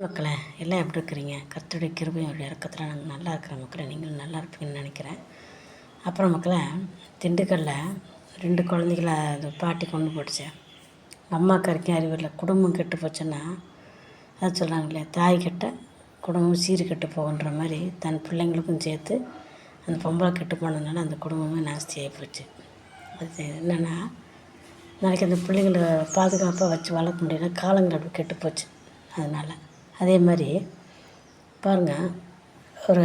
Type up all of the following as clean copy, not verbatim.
மக்களே எல்லாம் எப்படி இருக்கிறீங்க? கர்த்தருடைய கிருபையும் அவருடைய இறக்கத்தில் நாங்கள் நல்லா இருக்கிற மக்களே, நீங்களும் நல்லா இருப்பீங்கன்னு நினைக்கிறேன். அப்புறம் மக்களே, திண்டுக்கல்லில் 2 குழந்தைகள அது பாட்டி கொண்டு போட்டுச்சு. அம்மாவுக்கு வரைக்கும் அறிவில்லை, குடும்பம் கெட்டு போச்சுன்னா அது சொல்கிறாங்க இல்லையா, தாய் கெட்ட குடும்பம் சீர் கெட்டு போகுன்ற மாதிரி தன் பிள்ளைங்களுக்கும் சேர்த்து அந்த பொம்பளை கெட்டு போனதுனால அந்த குடும்பமே நாஸ்தியாகி போச்சு. அது என்னென்னா, நாளைக்கு அந்த பிள்ளைங்களை பாதுகாப்பாக வச்சு வளர்க்க முடியல, காலங்கள் அப்படி கெட்டு போச்சு. அதனால் அதே மாதிரி பாருங்கள், ஒரு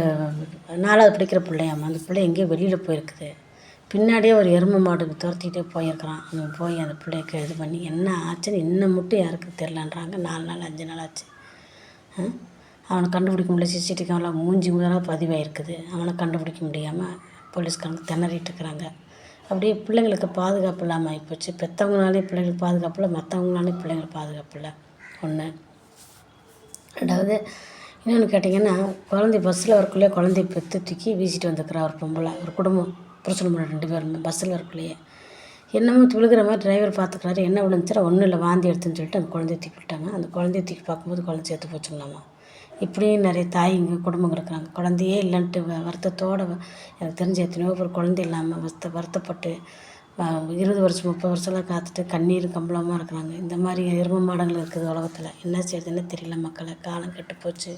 4வது படிக்கிற பிள்ளையாம்மா, அந்த பிள்ளை எங்கேயோ வெளியில் போயிருக்குது. பின்னாடியே ஒரு எருமை மாடுக்கு துரத்திக்கிட்டே போயிருக்கிறான். அவன் போய் அந்த பிள்ளைக்கு இது பண்ணி என்ன ஆச்சுன்னு இன்னும் மட்டும் யாருக்கு தெரிலன்றாங்க. 4 நாள் 5 நாள் ஆச்சு. அவனை கண்டுபிடிக்க முடியல. சிசிடிவி கேமரா மூஞ்சி முதலாக பதிவாயிருக்குது. அவனை கண்டுபிடிக்க முடியாமல் போலீஸ்காரங்க திணறிட்டு இருக்கிறாங்க. அப்படியே பிள்ளைங்களுக்கு பாதுகாப்பு இல்லாமல் ஆகிப்போச்சு. பெற்றவங்களாலே பிள்ளைங்களுக்கு பாதுகாப்பு இல்லை, மற்றவங்களாலே பிள்ளைங்களுக்கு பாதுகாப்பு இல்லை. ஒன்று. 2வது இன்னொன்று கேட்டிங்கன்னா, குழந்தை பஸ்ஸில் வரக்குள்ளேயே குழந்தைய பெற்று தூக்கி வீசிட்டு வந்துருக்குறா ஒரு பொம்பளை. ஒரு குடும்பம் புருஷன் பொண்டாட்டி 2 பேருமே பஸ்ஸில் வரக்குள்ளேயே என்னமோ விழுகிற மாதிரி டிரைவர் பார்த்துக்கிறாரு. என்ன விழுந்துச்சுன்னா ஒன்றும் இல்லை, வாந்தி எடுத்துன்னு சொல்லிட்டு அந்த குழந்தைய தூக்கி விட்டாங்க. அந்த குழந்தைய தூக்கி பார்க்கும்போது குழந்தை சேர்த்து போச்சுங்களாமா. இப்படியும் நிறைய தாய்ங்க குடும்பங்கள் இருக்கிறாங்க. குழந்தையே இல்லைன்ட்டு வருத்தத்தோடு எனக்கு தெரிஞ்ச எத்தனையோ பேர் குழந்தை இல்லாமல் வருத்தப்பட்டு 20 வருஷம் 30 வருஷம்லாம் காத்துட்டு கண்ணீர் கம்பளமாக இருக்கிறாங்க. இந்த மாதிரி எருமை மாடுகள் இருக்குது உலகத்தில். என்ன செய்யுதுன்னு தெரியல மக்களே, காலம் கெட்டு போச்சு.